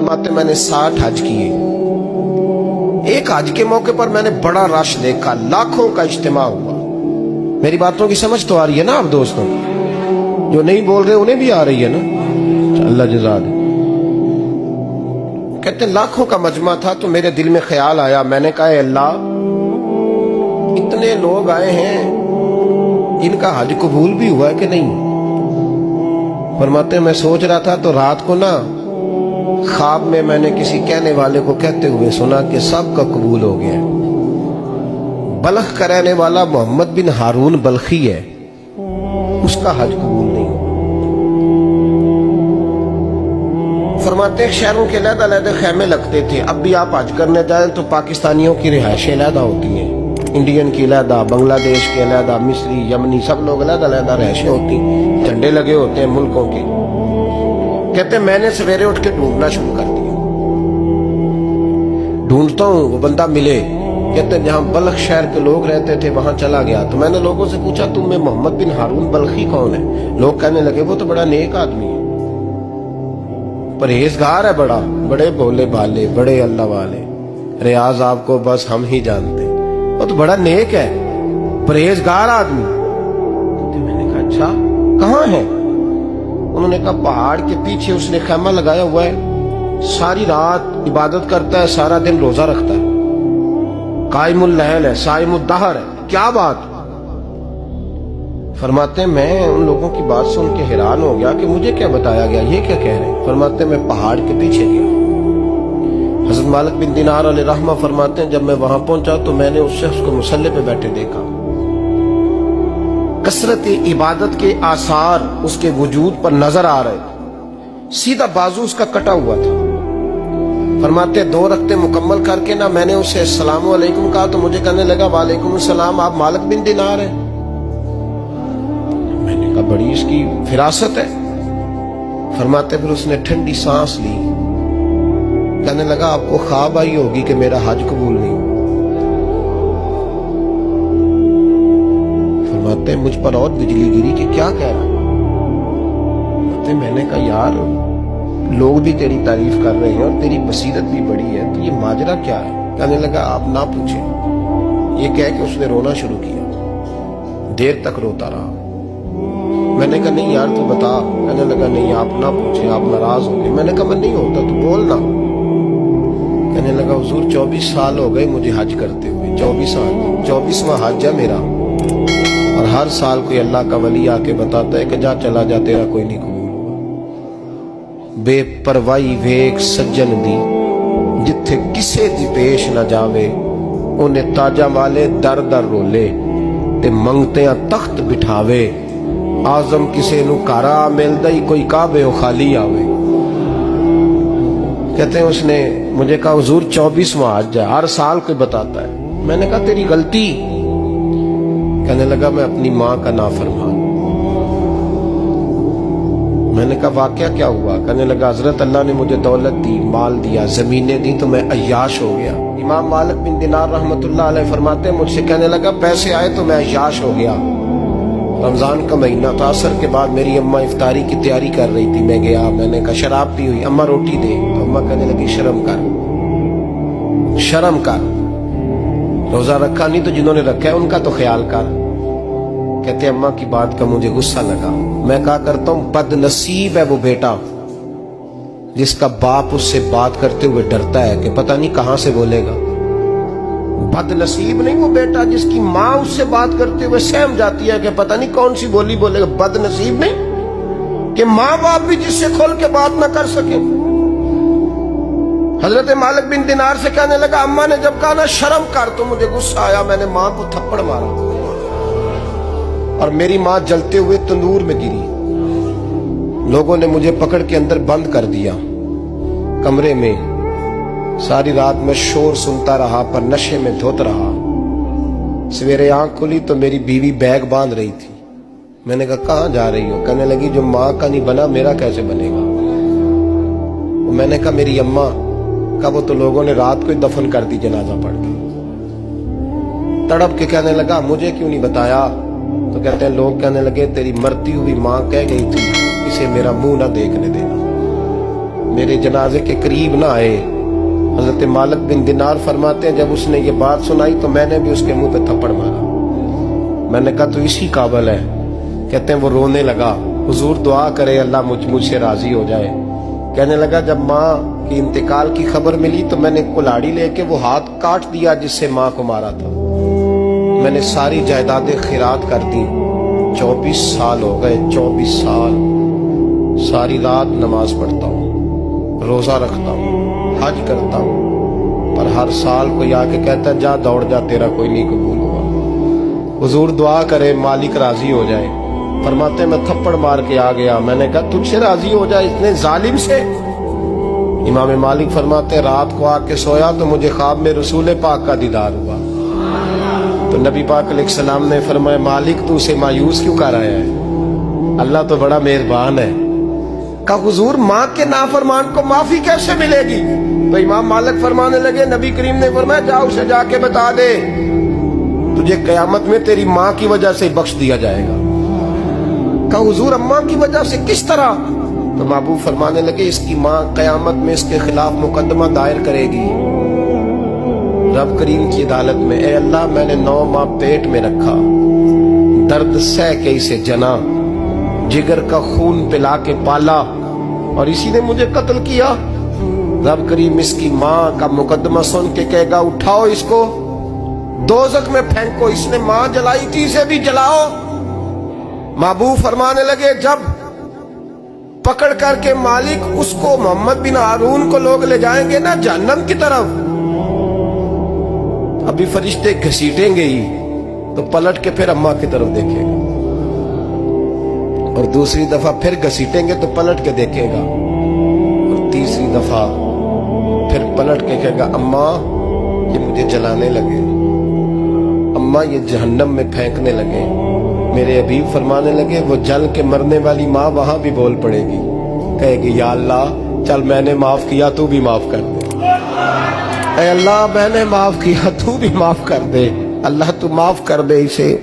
फरमाते मैंने 60 हज किए। एक हज के मौके पर मैंने बड़ा रश देखा, लाखों का इज्तिमा हुआ। मेरी बातों की समझ तो आ रही है ना आप दोस्तों? जो नहीं बोल रहे उन्हें भी आ रही है ना? अल्लाह जज़ा दे। कहते लाखों का मजमा था तो मेरे दिल में ख्याल आया, मैंने कहा अल्लाह इतने लोग आए हैं, इनका हज कबूल भी हुआ है कि नहीं? फरमाते मैं सोच रहा था तो रात को ना ख्वाब में मैंने किसी कहने वाले को कहते हुए सुना कि सबका कबूल हो गया। बल्ख का रहने वाला मोहम्मद बिन हारून बल्खी है, उसका हज कबूल नहीं। फरमाते शहरों के अलग-अलग खैमे लगते थे। अब भी आप हज करने जाएं तो पाकिस्तानियों की रिहायशें अलग होती हैं, इंडियन की अलग, बांग्लादेश के अलग, मिस्री, यमनी, सब लोग अलग-अलग रिहायशें होती, झंडे लगे होते हैं मुल्कों के। कहते मैंने सवेरे उठ के ढूंढना शुरू कर दिया, ढूंढता हूँ वो बंदा मिले। कहते जहां बल्ख शहर के लोग रहते थे वहां चला गया तो मैंने लोगों से पूछा तुम में मोहम्मद बिन हारून बल्खी कौन है? लोग कहने लगे वो तो बड़ा नेक आदमी है, परहेजगार है, बड़े भोले भाले, बड़े अल्लाह वाले, रियाज आपको बस हम ही जानते, वो तो बड़ा नेक है, परहेजगार आदमी। तो मैंने कहा अच्छा कहाँ है? उन्होंने कहा पहाड़ के पीछे उसने खैमा लगाया हुआ है, सारी रात इबादत करता है, सारा दिन रोजा रखता है, कायमुल लैल है, साइमुद दहर है। क्या बात? फरमाते मैं उन लोगों की बात सुन के हैरान हो गया कि मुझे क्या बताया गया, ये क्या कह रहे हैं? फरमाते मैं पहाड़ के पीछे गया। हज़रत मालिक बिन दिनार अलैहि रहमा फरमाते हैं जब मैं वहां पहुंचा तो मैंने उस शख्स को मुसल्ले पे बैठे देखा। कसरत इबादत के आसार उसके वजूद पर नजर आ रहे, सीधा बाजू उसका कटा हुआ था। फरमाते 2 रकते मुकम्मल करके ना मैंने उसे अस्सलामु अलैकुम कहा तो मुझे कहने लगा वालेकुम अस्सलाम, आप मालिक बिन दिनार हैं? मैंने कहा बड़ी इसकी फिरासत है। फरमाते फिर उसने ठंडी सांस ली, कहने लगा आपको ख्वाब आई होगी कि मेरा हज कबूल नहीं। फरमाते मुझ पर और बिजली गिरी कि क्या कह रहा है? मैंने कहा यार लोग भी तेरी तारीफ कर रहे हैं और तेरी बसीरत भी बड़ी है, तो ये माजरा क्या है? कहने लगा आप ना पूछें। ये कह के उसने रोना शुरू किया, देर तक रोता रहा। मैंने कहा नहीं यार तू बता। कहने लगा नहीं आप ना पूछे, आप नाराज हो गए। मैंने कहा मैं नहीं होता, तू बोलना। कहने लगा हुजूर 24 साल हो गए मुझे हज करते हुए, 24 साल, 24वां हज है मेरा, और हर साल कोई अल्लाह का वली आके बताता है कि जा चला जा तेरा कोई नहीं कबूल हुआ। बेपरवाही वेख सज्जन दी जिथे किसे दी पेश न जावे, उन्हें ताजा वाले दर दर रोले ते मंगते तख्त बिठावे। आजम किसे नु कारा मिलदा ही कोई काबे ओ खाली आवे। कहते हैं उसने मुझे कहा हुजूर 24वां हज है, हर साल कोई बताता है। मैंने कहा तेरी गलती। कहने लगा मैं अपनी माँ का नाफरमान। मैंने कहा वाकया क्या हुआ? कहने लगा हजरत अल्लाह ने मुझे दौलत दी, माल दिया, जमीनें दी तो मैं अय्याश हो गया। इमाम मालिक बिन दिनार रहमतुल्लाह अलैह फरमाते हैं मुझसे कहने लगा पैसे आए तो मैं अय्याश हो गया। रमजान का महीना था, असर के बाद मेरी अम्मा इफ्तारी की तैयारी कर रही थी, मैं गया, मैंने कहा शराब पी हुई, अम्मा रोटी दे, तो अम्मा कहने लगी शर्म कर, शर्म कर, रोजा रखा नहीं तो जिन्होंने रखा है उनका तो ख्याल कर। कहते अम्मा की बात का मुझे गुस्सा लगा। मैं कहा करता हूं बदनसीब है वो बेटा जिसका बाप उससे बात करते हुए डरता है कि पता नहीं कहां से बोलेगा। बदनसीब नहीं वो बेटा जिसकी माँ उससे बात करते हुए सहम जाती है कि पता नहीं कौन सी बोली बोलेगा। बदनसीब नहीं कि माँ बाप भी जिससे खोल के बात ना कर सके। हजरत मालिक बिन दिनार से कहने लगा अम्मा ने जब कहा ना शर्म कर तो मुझे गुस्सा आया, मैंने माँ को थप्पड़ मारा और मेरी माँ जलते हुए तंदूर में गिरी। लोगों ने मुझे पकड़ के अंदर बंद कर दिया कमरे में। सारी रात मैं शोर सुनता रहा पर नशे में धुत रहा। सवेरे आंख खुली तो मेरी बीवी बैग बांध रही थी। मैंने कहा कहाँ जा रही हो? कहने लगी जो माँ का नहीं बना मेरा कैसे बनेगा। मैंने कहा मेरी अम्मा का वो तो लोगों ने रात को ही दफन कर दी जनाजा पढ़ के। तड़प के कहने लगा मुझे क्यों नहीं बताया? तो कहते हैं लोग कहने लगे तेरी मरती हुई माँ कह गई थी इसे मेरा मुंह ना देखने देना। میرے جنازے کے قریب نہ آئے. حضرت مالک بن دینار فرماتے ہیں جب اس نے یہ بات سنائی تو میں نے بھی اس کے منہ پہ تھپڑ مارا. میں نے کہا تو اسی قابل ہے. کہتے ہیں وہ رونے لگا, حضور دعا کرے اللہ مجھ سے راضی ہو جائے. کہنے لگا جب ماں کی انتقال کی خبر ملی تو میں نے کلاڑی لے کے وہ ہاتھ کاٹ دیا جس سے ماں کو مارا تھا. میں نے ساری جائیدادیں خیرات کر دی. 24 سال ہو گئے, 24 سال. ساری رات نماز پڑھتا ہوں, روزہ رکھتا ہوں, حج کرتا ہوں, پر ہر سال کوئی آ کے کہتا ہے جا دوڑ جا تیرا کوئی نہیں قبول ہوا. حضور دعا کرے مالک راضی ہو جائے. فرماتے میں تھپڑ مار کے آ گیا. میں نے کہا تجھ سے راضی ہو جائے اتنے ظالم سے. امام مالک فرماتے رات کو آ کے سویا تو مجھے خواب میں رسول پاک کا دیدار ہوا. تو نبی پاک علیہ السلام نے فرمایا مالک تو اسے مایوس کیوں کر رہا ہے, اللہ تو بڑا مہربان ہے. کہا حضور ماں کے نافرمان کو معافی کیسے ملے گی؟ تو امام مالک فرمانے لگے نبی کریم نے فرمایا جا اسے جا کے بتا دے تجھے قیامت میں تیری ماں کی وجہ سے بخش دیا جائے گا. کہا حضور اماں کی وجہ سے کس طرح؟ تو محبوب فرمانے لگے اس کی ماں قیامت میں اس کے خلاف مقدمہ دائر کرے گی رب کریم کی عدالت میں. اے اللہ میں نے 9 ماہ پیٹ میں رکھا, درد سہ کے اسے جنا, جگر کا خون پلا کے پالا, اور اسی نے مجھے قتل کیا. رب کریم اس کی ماں کا مقدمہ سن کے کہے گا اٹھاؤ اس کو دوزخ میں پھینکو, اس نے ماں جلائی تھی اسے بھی جلاؤ. محبوب فرمانے لگے جب پکڑ کر کے مالک اس کو محمد بن ہارون کو لوگ لے جائیں گے نا جہنم کی طرف, ابھی فرشتے گھسیٹیں گے ہی تو پلٹ کے پھر اماں کی طرف دیکھے گا, اور دوسری دفعہ پھر گھسیٹیں گے تو پلٹ کے دیکھے گا, اور تیسری دفعہ پھر پلٹ کے کہے گا اماں یہ مجھے جلانے لگے, اماں یہ جہنم میں پھینکنے لگے. میرے حبیب فرمانے لگے وہ جل کے مرنے والی ماں وہاں بھی بول پڑے گی, کہے گی یا اللہ چل میں نے معاف کیا تو بھی معاف کر دے. اے اللہ میں نے معاف کیا تو بھی معاف کر دے, اللہ تو معاف کر دے اسے.